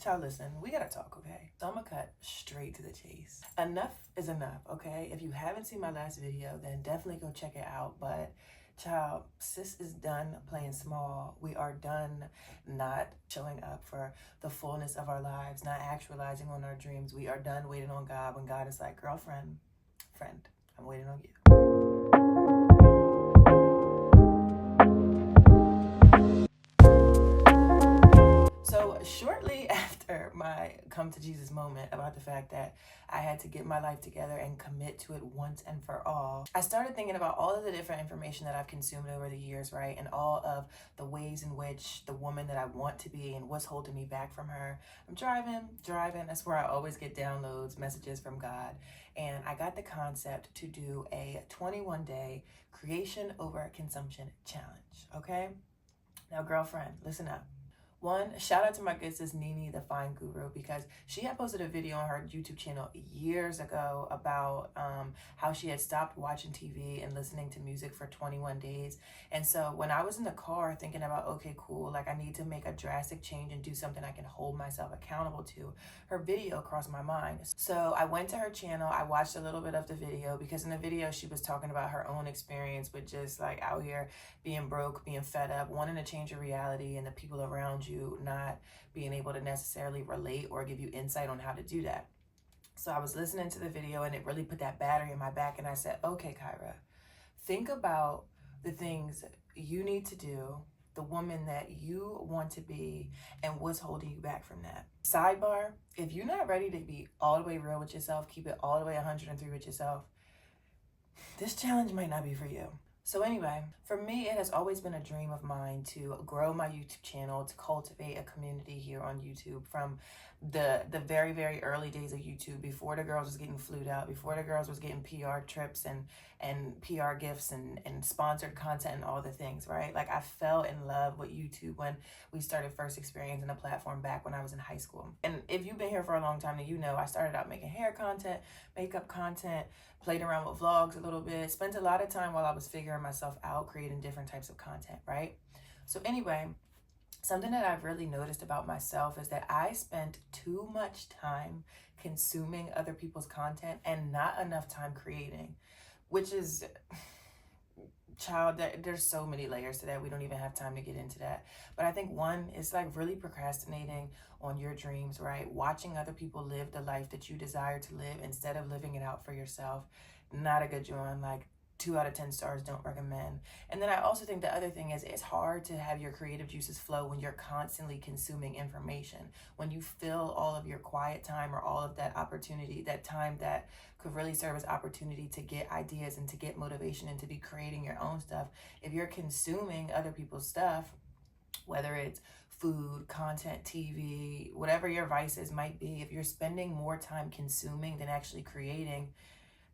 Child, listen, we gotta talk, okay? So I'm gonna cut straight to the chase. Enough is enough, okay? If you haven't seen my last video, then definitely go check it out. But child, sis is done playing small. We are done not showing up for the fullness of our lives, not actualizing on our dreams. We are done waiting on God when God is like, girlfriend, friend, I'm waiting on you. So shortly after my come to Jesus moment about the fact that I had to get my life together and commit to it once and for all, I started thinking about all of the different information that I've consumed over the years, right? And all of the ways in which the woman that I want to be and what's holding me back from her. I'm driving. That's where I always get downloads, messages from God. And I got the concept to do a 21-day creation over consumption challenge, okay? Now, girlfriend, listen up. One, shout out to my good sis Nini, the Fine Guru, because she had posted a video on her YouTube channel years ago about how she had stopped watching TV and listening to music for 21 days. And so when I was in the car thinking about, okay, cool, like I need to make a drastic change and do something I can hold myself accountable to, her video crossed my mind. So I went to her channel, I watched a little bit of the video, because in the video she was talking about her own experience with just like out here being broke, being fed up, wanting to change your reality, and the people around you not being able to necessarily relate or give you insight on how to do that. So I was listening to the video and it really put that battery in my back, and I said, okay, Kyrah, think about the things you need to do, the woman that you want to be, and what's holding you back from that. Sidebar, if you're not ready to be all the way real with yourself, keep it all the way 103 with yourself, this challenge might not be for you. So anyway, for me, it has always been a dream of mine to grow my YouTube channel, to cultivate a community here on YouTube from the very, very early days of YouTube, before the girls was getting flued out, before the girls was getting PR trips and PR gifts and sponsored content and all the things, right? Like I fell in love with YouTube when we started first experiencing the platform back when I was in high school. And if you've been here for a long time, then you know I started out making hair content, makeup content, played around with vlogs a little bit, spent a lot of time while I was figuring myself out, creating different types of content, right? So anyway, something that I've really noticed about myself is that I spent too much time consuming other people's content and not enough time creating, which is, child, there's so many layers to that. We don't even have time to get into that. But I think one is like really procrastinating on your dreams, right? Watching other people live the life that you desire to live instead of living it out for yourself. Not a good joint. Like 2 out of 10 stars, don't recommend. And then I also think the other thing is it's hard to have your creative juices flow when you're constantly consuming information. When you fill all of your quiet time or all of that opportunity, that time that could really serve as opportunity to get ideas and to get motivation and to be creating your own stuff. If you're consuming other people's stuff, whether it's food, content, TV, whatever your vices might be, if you're spending more time consuming than actually creating,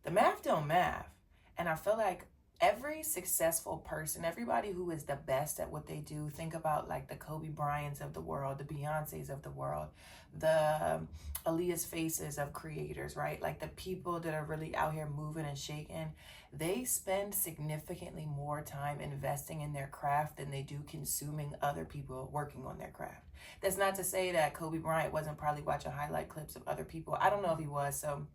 the math don't math. And I feel like every successful person, everybody who is the best at what they do, think about like the Kobe Bryants of the world, the Beyoncés of the world, the Aaliyah's faces of creators, right? Like the people that are really out here moving and shaking, they spend significantly more time investing in their craft than they do consuming other people working on their craft. That's not to say that Kobe Bryant wasn't probably watching highlight clips of other people. I don't know if he was, so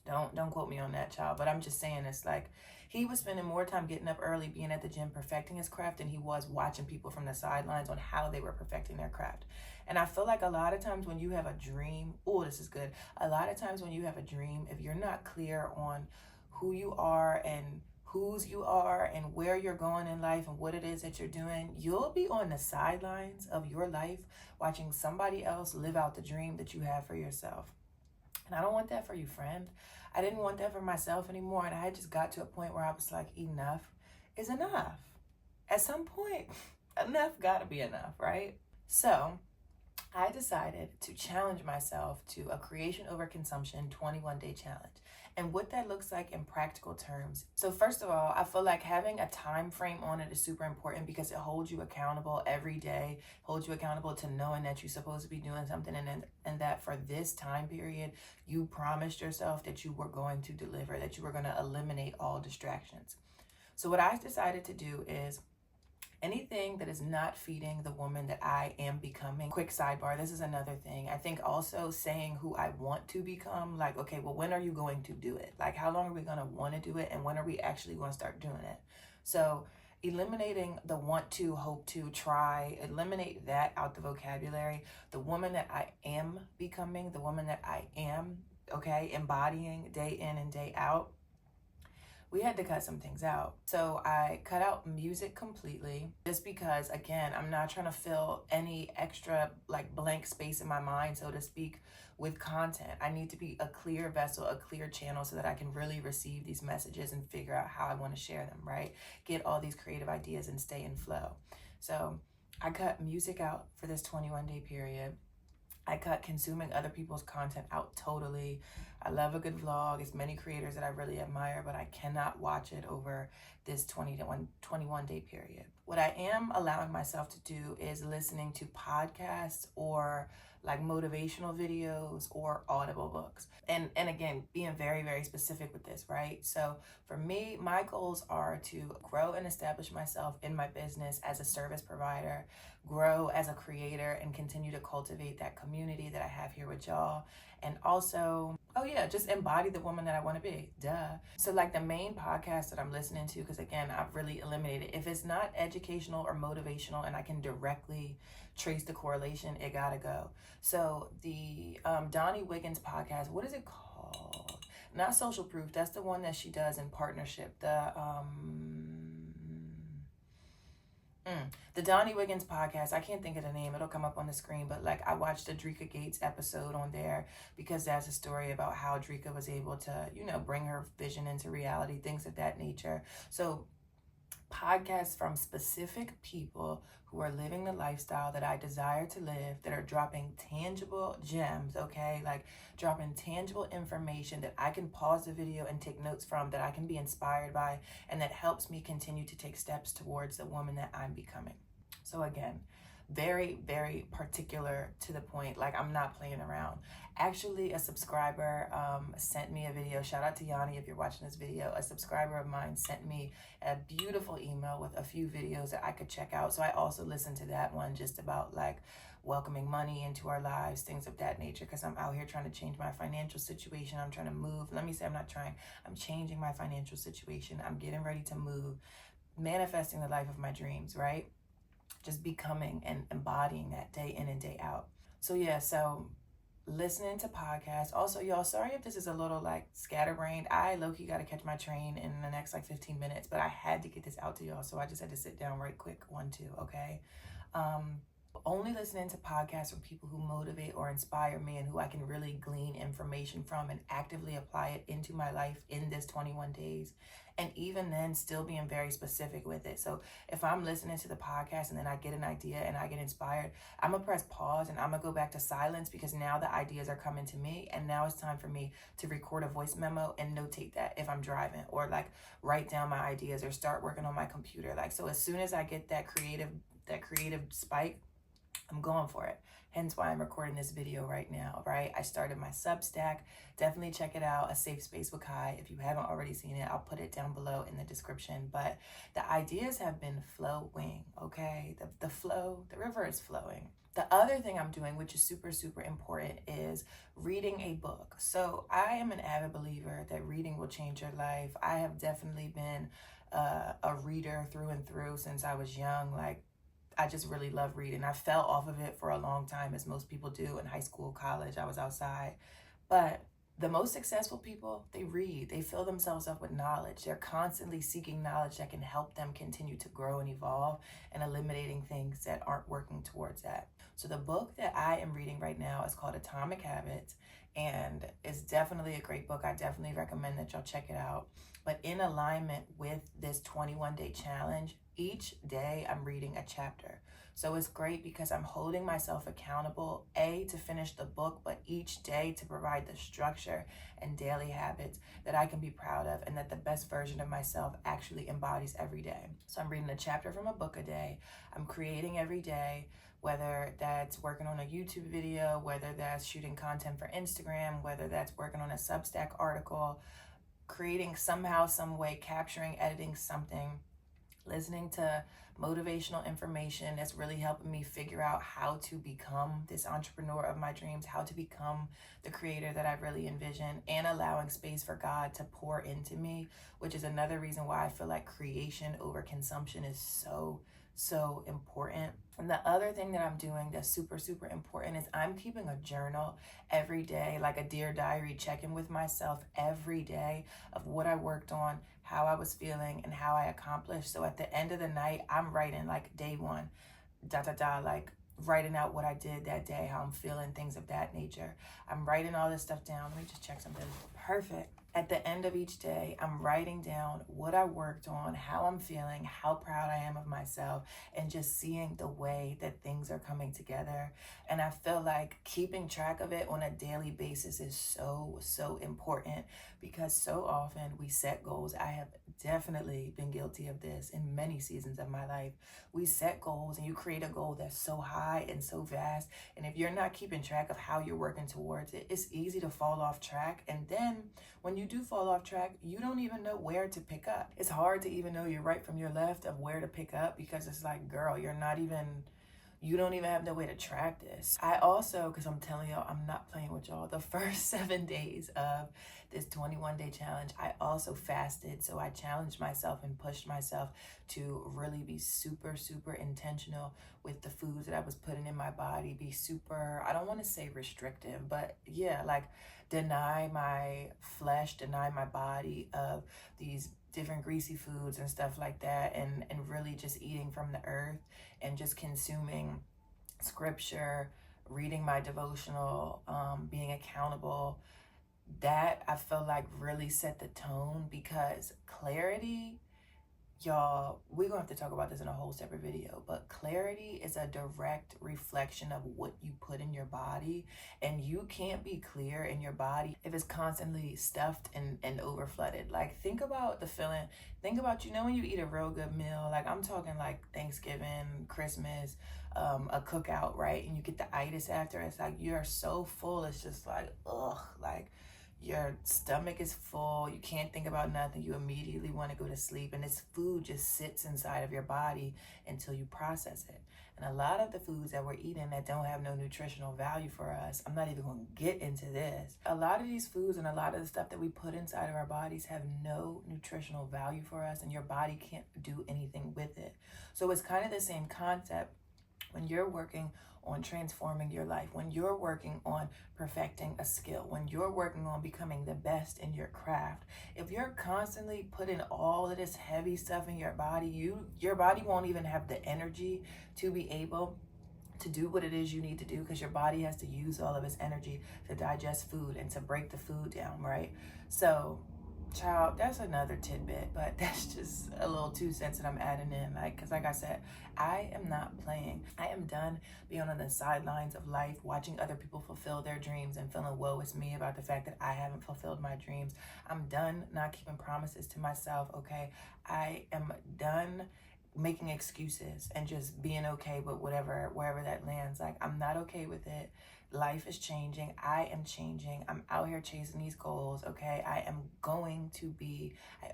don't quote me on that, child. But I'm just saying, it's like he was spending more time getting up early, being at the gym, perfecting his craft, than he was watching people from the sidelines on how they were perfecting their craft. And I feel like a lot of times when you have a dream, oh, this is good. A lot of times when you have a dream, if you're not clear on who you are and whose you are and where you're going in life and what it is that you're doing, you'll be on the sidelines of your life watching somebody else live out the dream that you have for yourself. And I don't want that for you, friend. I didn't want that for myself anymore. And I had just got to a point where I was like, enough is enough. At some point, enough gotta be enough, right? So I decided to challenge myself to a creation over consumption 21-day challenge. And what that looks like in practical terms. So first of all, I feel like having a time frame on it is super important because it holds you accountable every day, holds you accountable to knowing that you're supposed to be doing something and that for this time period, you promised yourself that you were going to deliver, that you were going to eliminate all distractions. So what I decided to do is Anything that is not feeding the woman that I am becoming. Quick sidebar, this is another thing. I think also saying who I want to become, like, okay, well, when are you going to do it? Like, how long are we going to want to do it? And when are we actually going to start doing it? So eliminating the want to, hope to, try, eliminate that out the vocabulary. The woman that I am becoming, the woman that I am, okay, embodying day in and day out, we had to cut some things out. So I cut out music completely, just because, again, I'm not trying to fill any extra like blank space in my mind, so to speak, with content. I need to be a clear vessel, a clear channel, so that I can really receive these messages and figure out how I want to share them, right? Get all these creative ideas and stay in flow. So I cut music out for this 21-day period. I cut consuming other people's content out totally. I love a good vlog. It's many creators that I really admire, but I cannot watch it over this 21-day period. What I am allowing myself to do is listening to podcasts or like motivational videos or audible books. And again, being very, very specific with this, right? So for me, my goals are to grow and establish myself in my business as a service provider, grow as a creator, and continue to cultivate that community that I have here with y'all. And also, oh yeah, just embody the woman that I want to be. Duh. So like the main podcast that I'm listening to, because again, I've really eliminated, if it's not educational or motivational and I can directly trace the correlation, it gotta go. So the Donni Wiggins podcast, what is it called? Not Social Proof. That's the one that she does in partnership. The Donni Wiggins podcast, I can't think of the name, it'll come up on the screen, but like I watched the Drika Gates episode on there because that's a story about how Drika was able to, you know, bring her vision into reality, things of that nature. So podcasts from specific people who are living the lifestyle that I desire to live, that are dropping tangible gems, okay? Like dropping tangible information that I can pause the video and take notes from, that I can be inspired by, and that helps me continue to take steps towards the woman that I'm becoming. So again, very, very particular, to the point. Like, I'm not playing around. Actually, a subscriber sent me a video. Shout out to Yanni if you're watching this video. A subscriber of mine sent me a beautiful email with a few videos that I could check out. So I also listened to that one, just about like welcoming money into our lives, things of that nature, because I'm out here trying to change my financial situation. I'm trying to move. Let me say I'm not trying. I'm changing my financial situation. I'm getting ready to move, manifesting the life of my dreams, right? Just becoming and embodying that day in and day out. So yeah, so listening to podcasts. Also, y'all, sorry if this is a little like scatterbrained. I low-key got to catch my train in the next like 15 minutes, but I had to get this out to y'all, so I just had to sit down right quick, 1, 2, okay? Only listening to podcasts from people who motivate or inspire me and who I can really glean information from and actively apply it into my life in this 21 days. And even then, still being very specific with it. So if I'm listening to the podcast and then I get an idea and I get inspired, I'm gonna press pause and I'm gonna go back to silence, because now the ideas are coming to me, and now it's time for me to record a voice memo and notate that if I'm driving, or like write down my ideas or start working on my computer. Like, so as soon as I get that creative spike, I'm going for it. Hence why I'm recording this video right now, right? I started my Substack. Definitely check it out, A Safe Space with Kai. If you haven't already seen it, I'll put it down below in the description. But the ideas have been flowing, okay? The flow, the river is flowing. The other thing I'm doing, which is super, super important, is reading a book. So I am an avid believer that reading will change your life. I have definitely been a reader through and through since I was young. Like, I just really love reading. I fell off of it for a long time, as most people do in high school, college. I was outside. But the most successful people, they read. They fill themselves up with knowledge. They're constantly seeking knowledge that can help them continue to grow and evolve, and eliminating things that aren't working towards that. So the book that I am reading right now is called Atomic Habits, and it's definitely a great book. I definitely recommend that y'all check it out. But in alignment with this 21-day challenge, each day I'm reading a chapter. So it's great because I'm holding myself accountable, to finish the book, but each day to provide the structure and daily habits that I can be proud of, and that the best version of myself actually embodies every day. So I'm reading a chapter from a book a day. I'm creating every day, whether that's working on a YouTube video, whether that's shooting content for Instagram, whether that's working on a Substack article, creating somehow, some way, capturing, editing something, listening to motivational information that's really helping me figure out how to become this entrepreneur of my dreams, how to become the creator that I really envision, and allowing space for God to pour into me, which is another reason why I feel like creation over consumption is so important. And the other thing that I'm doing that's super important is I'm keeping a journal every day, like a Dear Diary, check-in with myself every day of what I worked on, how I was feeling, and how I accomplished. So at the end of the night, I'm writing like day one, like writing out what I did that day, how I'm feeling, things of that nature. I'm writing all this stuff down. Let me just check something. Perfect. At the end of each day, I'm writing down what I worked on, how I'm feeling, how proud I am of myself, and just seeing the way that things are coming together. And I feel like keeping track of it on a daily basis is so important, because so often we set goals. I have definitely been guilty of this in many seasons of my life. We set goals and you create a goal that's so high and so vast. And if you're not keeping track of how you're working towards it, it's easy to fall off track. And then when you do fall off track, you don't even know where to pick up. It's hard to even know your right from your left of where to pick up, because it's like, girl, you don't even have no way to track this. I also, because I'm telling y'all, I'm not playing with y'all, the first 7 days of this 21-day challenge, I also fasted. So I challenged myself and pushed myself to really be super intentional with the foods that I was putting in my body, be super, I don't want to say restrictive, but yeah, like deny my flesh, deny my body of these different greasy foods and stuff like that, and really just eating from the earth and just consuming scripture, reading my devotional, being accountable. That I feel like really set the tone, because clarity, y'all, we're gonna have to talk about this in a whole separate video, but clarity is a direct reflection of what you put in your body, and you can't be clear in your body if it's constantly stuffed and over flooded. Like, think about the feeling, think about, you know, when you eat a real good meal, like I'm talking like Thanksgiving, Christmas, a cookout, right? And you get the itis after, it's like you're so full, it's just like, ugh, like your stomach is full, you can't think about nothing, you immediately want to go to sleep, and this food just sits inside of your body until you process it. And a lot of the foods that we're eating that don't have no nutritional value for us, I'm not even going to get into this. A lot of these foods and a lot of the stuff that we put inside of our bodies have no nutritional value for us, and your body can't do anything with it. So it's kind of the same concept when you're working on transforming your life, when you're working on perfecting a skill, when you're working on becoming the best in your craft. If you're constantly putting all of this heavy stuff in your body, your body won't even have the energy to be able to do what it is you need to do, because your body has to use all of its energy to digest food and to break the food down, right? So child, that's another tidbit, but that's just a little 2 cents that I'm adding in, like, because like I said, I am not playing. I am done being on the sidelines of life, watching other people fulfill their dreams and feeling woe is me about the fact that I haven't fulfilled my dreams. I'm done not keeping promises to myself, okay? I am done making excuses and just being okay with wherever that lands. Like, I'm not okay with it. Life is changing. I am changing. I'm out here chasing these goals, okay? I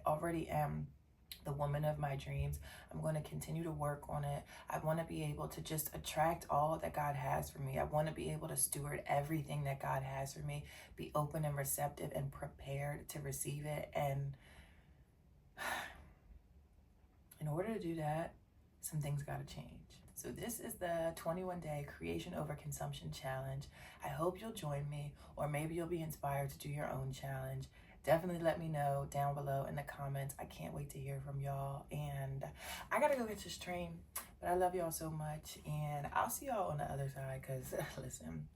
already am the woman of my dreams. I'm going to continue to work on it. I want to be able to just attract all that God has for me. I want to be able to steward everything that God has for me, be open and receptive and prepared to receive it. And in order to do that, some things got to change. So this is the 21-day creation over consumption challenge. I hope you'll join me, or maybe you'll be inspired to do your own challenge. Definitely let me know down below in the comments. I can't wait to hear from y'all. And I gotta go get this train, but I love y'all so much, and I'll see y'all on the other side, because listen,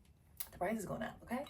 the price is going up, okay?